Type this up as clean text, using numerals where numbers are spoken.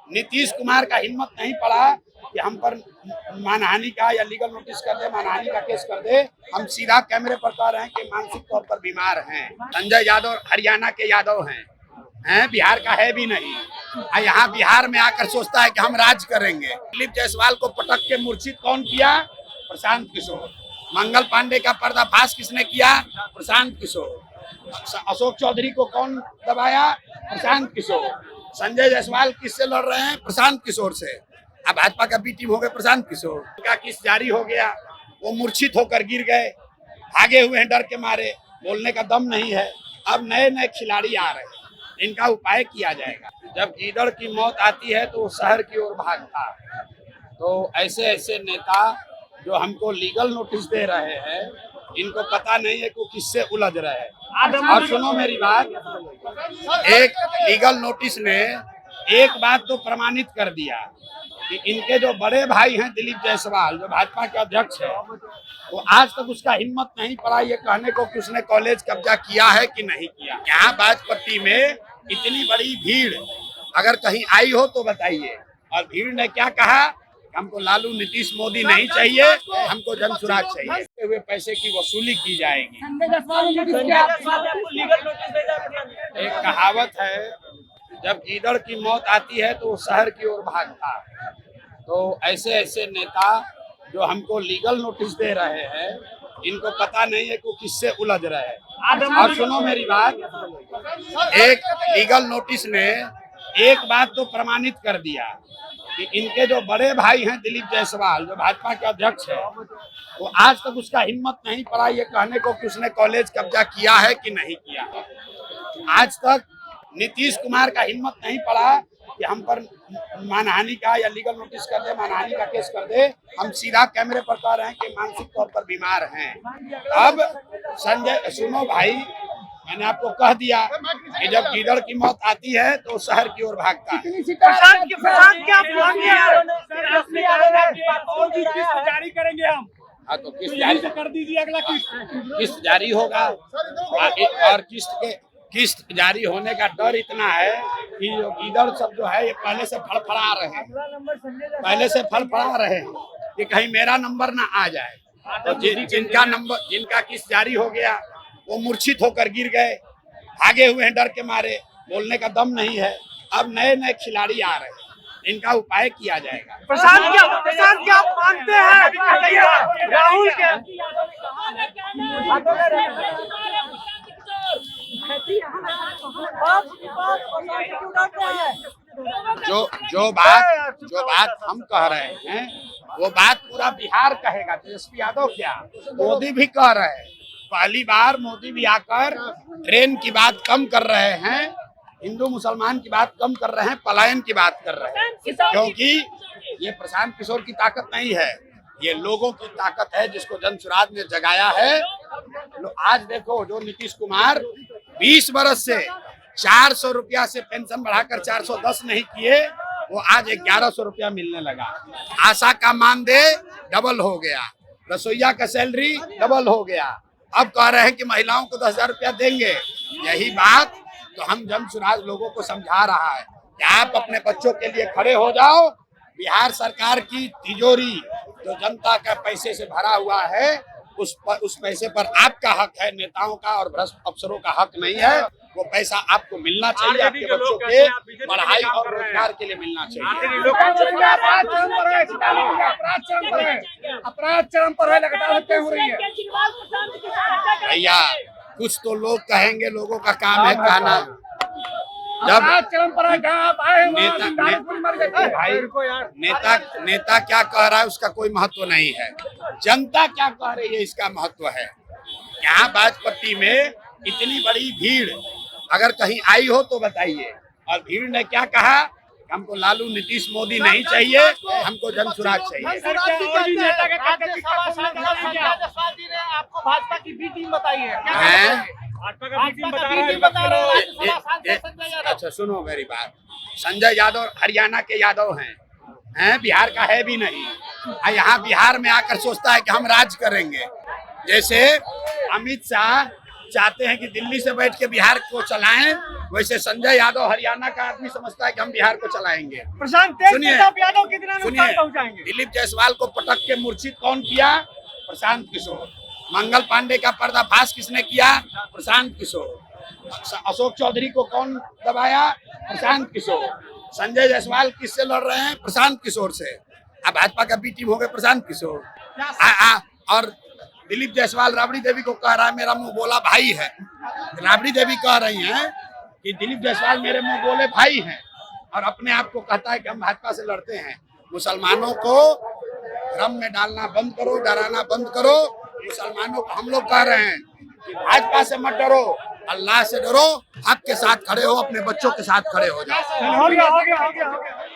नीतीश कुमार का हिम्मत नहीं पड़ा कि हम पर मानहानि का या लीगल नोटिस कर दे, मानहानि का केस कर दे। हम सीधा कैमरे पर कह रहे हैं कि मानसिक तौर पर बीमार हैं। संजय यादव हरियाणा के यादव हैं, बिहार का है भी नहीं। यहाँ बिहार में आकर सोचता है कि हम राज करेंगे। दिलीप जायसवाल को पटक के मूर्छित कौन किया? प्रशांत किशोर। मंगल पांडे का पर्दाफाश किसने किया? प्रशांत किशोर। अशोक चौधरी को कौन दबाया? प्रशांत किशोर। संजय जायसवाल किससे लड़ रहे हैं? प्रशांत किशोर से। अब भाजपा का बी टीम हो गए प्रशांत किशोर। उनका किस जारी हो गया, वो मूर्छित होकर गिर गए, भागे हुए हैं डर के मारे, बोलने का दम नहीं है। अब नए नए खिलाड़ी आ रहे हैं, इनका उपाय किया जाएगा। जब गीदड़ की मौत आती है तो वो शहर की ओर भागता है। तो ऐसे ऐसे नेता जो हमको लीगल नोटिस दे रहे हैं, इनको पता नहीं है कि किससे उलझ रहे हैं। और सुनो मेरी बात, एक लीगल नोटिस ने एक बात तो प्रमाणित कर दिया कि इनके जो बड़े भाई हैं दिलीप जायसवाल, जो भाजपा के अध्यक्ष है, वो आज तक उसका हिम्मत नहीं पड़ा ये कहने को कि उसने कॉलेज कब्जा किया है कि नहीं किया। यहाँ बाजपट्टी में इतनी बड़ी भीड़ अगर कहीं आई हो तो बताइए। और भीड़ ने क्या कहा? हमको लालू नीतीश मोदी नहीं चाहिए, हमको जनसुराज चाहिए। हुए पैसे की वसूली की जाएगी। एक कहावत है, जब गीदड़ की मौत आती है तो वो शहर की ओर भागता है। तो ऐसे ऐसे नेता जो हमको लीगल नोटिस दे रहे हैं, इनको पता नहीं है कि किससे उलझ रहे हैं। और सुनो मेरी बात, एक लीगल नोटिस ने एक बात तो प्रमाणित कर दिया कि इनके जो बड़े भाई हैं दिलीप जायसवाल, जो भाजपा के अध्यक्ष है, वो आज तक उसका हिम्मत नहीं पड़ा ये कहने को कि उसने कॉलेज कब्जा किया है कि नहीं किया। आज तक नीतीश कुमार का हिम्मत नहीं पड़ा कि हम पर मानहानि का या लीगल नोटिस कर दे, मानहानि का केस कर दे। हम सीधा कैमरे पर कह रहे हैं कि मानसिक तौर पर बीमार हैं। अब संजय, सुनो भाई, मैंने आपको कह दिया कि जब गीदड़ की मौत आती है तो शहर की ओर भागता है। जारी करेंगे हम। हाँ, तो किस्त जारी कर दीजिए, अगला किस्त जारी होगा। और किस्त जारी होने का डर इतना है कि गीदड़ सब जो है ये पहले से फड़फड़ा रहे हैं कि कहीं मेरा नंबर ना आ जाए। तो जिनका किस्त जारी हो गया वो मूर्छित होकर गिर गए, भागे हुए हैं डर के मारे, बोलने का दम नहीं है। अब नए नए खिलाड़ी आ रहे हैं, इनका उपाय किया जाएगा। प्रशांत क्या मानते हैं राहुल के? जो बात हम कह रहे हैं वो बात पूरा बिहार कहेगा। तेजस्वी यादव क्या, मोदी भी कह रहे हैं। पहली बार मोदी भी आकर ट्रेन की बात कम कर रहे हैं, हिंदू मुसलमान की बात कम कर रहे हैं, पलायन की बात कर रहे हैं। क्योंकि ये प्रशांत किशोर की ताकत नहीं है, ये लोगों की ताकत है जिसको जनसुराज ने जगाया है। आज देखो, जो नीतीश कुमार 20 बरस से 400 रुपया से पेंशन बढ़ाकर 410 नहीं किए, वो आज 1100 रुपया मिलने लगा। आशा का मानदेय डबल हो गया, रसोईया का सैलरी डबल हो गया। अब कह रहे हैं कि महिलाओं को 10,000 रुपया देंगे। यही बात तो हम जनसुराज लोगों को समझा रहा है कि आप अपने बच्चों के लिए खड़े हो जाओ। बिहार सरकार की तिजोरी जो जनता का पैसे से भरा हुआ है, उस पैसे पर आपका हक है, नेताओं का और भ्रष्ट अफसरों का हक नहीं है। वो पैसा आपको मिलना चाहिए, आपके बच्चों के पढ़ाई और रोजगार के लिए मिलना चाहिए। अपराध चरम पर है, लगातार हत्या हो रही है। भैया, कुछ तो लोग कहेंगे, लोगों का काम है कहना। जब नेता क्या कह रहा है उसका कोई महत्व नहीं है, जनता क्या कह रही है इसका महत्व है। यहाँ बाजपट्टी में इतनी बड़ी भीड़ अगर कहीं आई हो तो बताइए। और भीड़ ने क्या कहा? हमको लालू नीतीश मोदी नहीं चाहिए, हमको जनसुराज चाहिए। आपको भाजपा की बी टीम बताई है। अच्छा, सुनो मेरी बात, संजय यादव हरियाणा के यादव हैं, बिहार का है भी नहीं। यहाँ बिहार में आकर सोचता है कि हम राज करेंगे। जैसे अमित शाह चाहते हैं कि दिल्ली से बैठ के बिहार को चलाएं, वैसे संजय यादव हरियाणा का आदमी समझता है कि हम बिहार को चलाएंगे। प्रशांत तेज प्रताप यादव कितना नुकसान पहुंचाएंगे? दिलीप जायसवाल को पटक के मूर्छित कौन किया? प्रशांत किशोर। मंगल पांडे का पर्दाफाश किसने किया? प्रशांत किशोर। अशोक चौधरी को कौन दबाया? प्रशांत किशोर। संजय जायसवाल किससे लड़ रहे हैं? प्रशांत किशोर से। अब भाजपा का बी टीम हो गए प्रशांत किशोर। और दिलीप जायसवाल राबड़ी देवी को कह रहा है मेरा मुंह बोला भाई है। राबड़ी देवी कह रही हैं कि दिलीप जायसवाल मेरे मुंह बोले भाई हैं, और अपने आप को कहता है कि हम भाजपा से लड़ते हैं। मुसलमानों को भ्रम में डालना बंद करो, डराना बंद करो। मुसलमानों को हम लोग कह रहे हैं कि भाजपा से मत डरो, अल्लाह से डरो। आपके साथ खड़े हो, अपने बच्चों के साथ खड़े हो जाओ। हो गया।